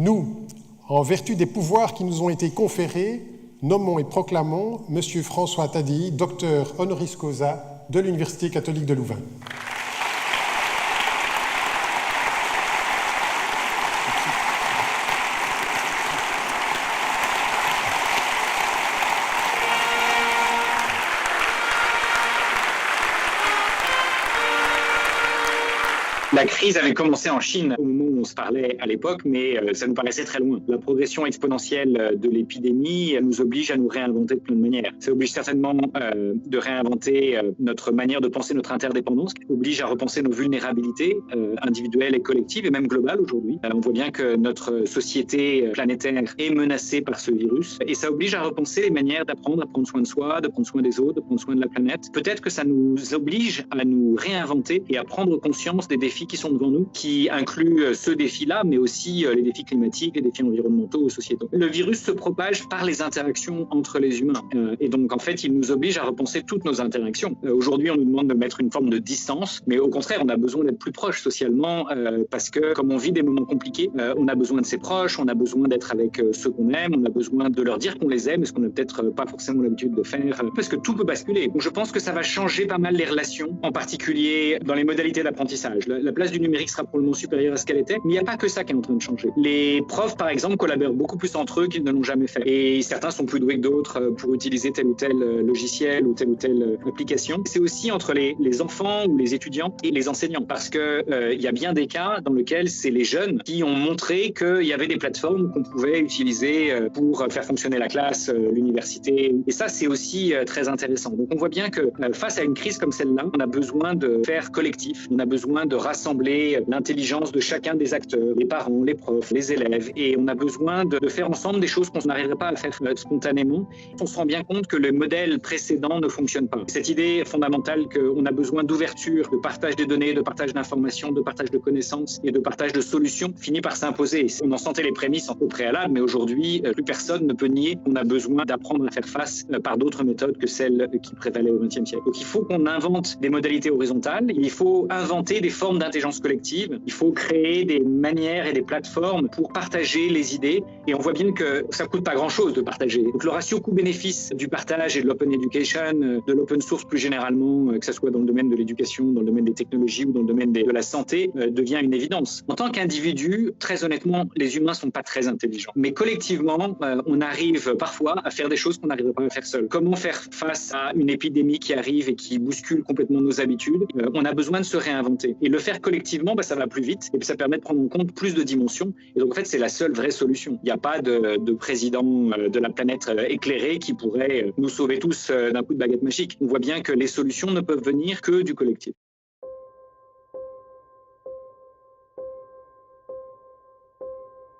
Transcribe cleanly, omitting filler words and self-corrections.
Nous, en vertu des pouvoirs qui nous ont été conférés, nommons et proclamons M. François Taddy, docteur honoris causa de l'Université catholique de Louvain. La crise avait commencé en Chine au moment où on se parlait à l'époque, mais ça nous paraissait très loin. La progression exponentielle de l'épidémie nous oblige à nous réinventer de plein de manières. Ça oblige certainement de réinventer notre manière de penser notre interdépendance, qui oblige à repenser nos vulnérabilités individuelles et collectives, et même globales aujourd'hui. On voit bien que notre société planétaire est menacée par ce virus, et ça oblige à repenser les manières d'apprendre à prendre soin de soi, de prendre soin des autres, de prendre soin de la planète. Peut-être que ça nous oblige à nous réinventer et à prendre conscience des défis qui sont devant nous, qui incluent ce défi-là, mais aussi les défis climatiques, les défis environnementaux ou sociétaux. Le virus se propage par les interactions entre les humains. Et donc, en fait, il nous oblige à repenser toutes nos interactions. Aujourd'hui, on nous demande de mettre une forme de distance, mais au contraire, on a besoin d'être plus proche socialement parce que, comme on vit des moments compliqués, on a besoin de ses proches, on a besoin d'être avec ceux qu'on aime, on a besoin de leur dire qu'on les aime, ce qu'on n'a peut-être pas forcément l'habitude de faire, parce que tout peut basculer. Donc, je pense que ça va changer pas mal les relations, en particulier dans les modalités d'apprentissage. La place du numérique sera probablement supérieure à ce qu'elle était, mais il n'y a pas que ça qui est en train de changer. Les profs, par exemple, collaborent beaucoup plus entre eux qu'ils ne l'ont jamais fait. Et certains sont plus doués que d'autres pour utiliser tel ou tel logiciel ou telle application. C'est aussi entre les enfants ou les étudiants et les enseignants, parce que il y a bien des cas dans lesquels c'est les jeunes qui ont montré qu'il y avait des plateformes qu'on pouvait utiliser pour faire fonctionner la classe, l'université. Et ça, c'est aussi très intéressant. Donc on voit bien que face à une crise comme celle-là, on a besoin de faire collectif, on a besoin de rassembler l'intelligence de chacun des acteurs, les parents, les profs, les élèves, et on a besoin de faire ensemble des choses qu'on n'arriverait pas à faire spontanément. On se rend bien compte que le modèle précédent ne fonctionne pas. Cette idée fondamentale qu'on a besoin d'ouverture, de partage des données, de partage d'informations, de partage de connaissances et de partage de solutions finit par s'imposer. On en sentait les prémices au préalable, mais aujourd'hui, plus personne ne peut nier qu'on a besoin d'apprendre à faire face par d'autres méthodes que celles qui prévalaient au XXe siècle. Donc il faut qu'on invente des modalités horizontales, il faut inventer des formes d'intelligence collective, il faut créer des manières et des plateformes pour partager les idées, et on voit bien que ça coûte pas grand-chose de partager. Donc le ratio coût-bénéfice du partage et de l'open education, de l'open source plus généralement, que ce soit dans le domaine de l'éducation, dans le domaine des technologies ou dans le domaine de la santé, devient une évidence. En tant qu'individu, très honnêtement, les humains sont pas très intelligents. Mais collectivement, on arrive parfois à faire des choses qu'on n'arriverait pas à faire seul. Comment faire face à une épidémie qui arrive et qui bouscule complètement nos habitudes? On a besoin de se réinventer. Et le faire collectivement, ça va plus vite et puis ça permet de prendre en compte plus de dimensions. Et donc, en fait, c'est la seule vraie solution. Il n'y a pas de président de la planète éclairé qui pourrait nous sauver tous d'un coup de baguette magique. On voit bien que les solutions ne peuvent venir que du collectif.